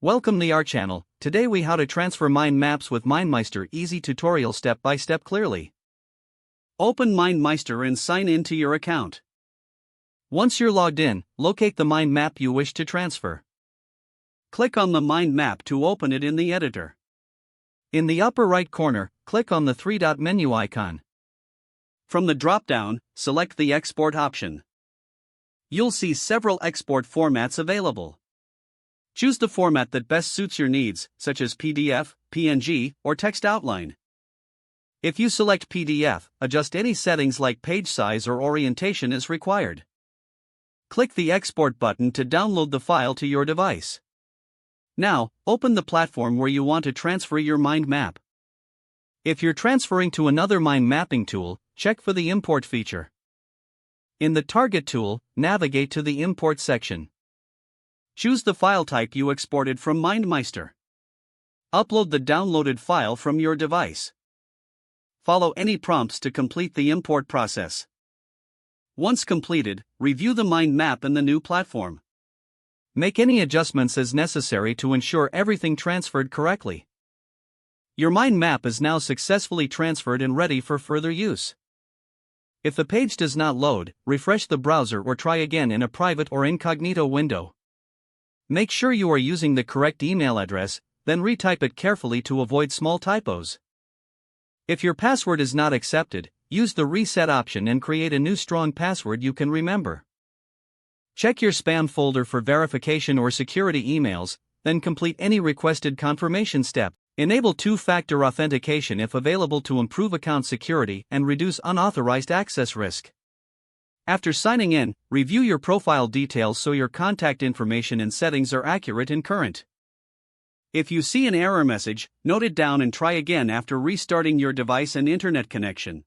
Welcome to our channel. Today we how to transfer mind maps with MindMeister, easy tutorial step by step clearly. Open MindMeister and sign in to your account. Once you're logged in, locate the mind map you wish to transfer. Click on the mind map to open it in the editor. In the upper right corner, click on the three-dot menu icon. From the drop-down, select the export option. You'll see several export formats available. Choose the format that best suits your needs, such as PDF, PNG, or text outline. If you select PDF, adjust any settings like page size or orientation as required. Click the Export button to download the file to your device. Now, open the platform where you want to transfer your mind map. If you're transferring to another mind mapping tool, check for the Import feature. In the Target tool, navigate to the Import section. Choose the file type you exported from MindMeister. Upload the downloaded file from your device. Follow any prompts to complete the import process. Once completed, review the mind map in the new platform. Make any adjustments as necessary to ensure everything transferred correctly. Your mind map is now successfully transferred and ready for further use. If the page does not load, refresh the browser or try again in a private or incognito window. Make sure you are using the correct email address, then retype it carefully to avoid small typos. If your password is not accepted, use the reset option and create a new strong password you can remember. Check your spam folder for verification or security emails, then complete any requested confirmation step. Enable two-factor authentication if available to improve account security and reduce unauthorized access risk. After signing in, review your profile details so your contact information and settings are accurate and current. If you see an error message, note it down and try again after restarting your device and internet connection.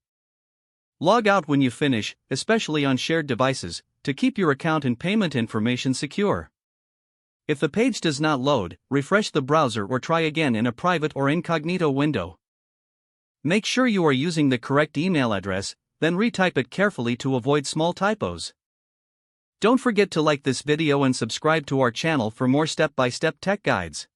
Log out when you finish, especially on shared devices, to keep your account and payment information secure. If the page does not load, refresh the browser or try again in a private or incognito window. Make sure you are using the correct email address, then retype it carefully to avoid small typos. Don't forget to like this video and subscribe to our channel for more step-by-step tech guides.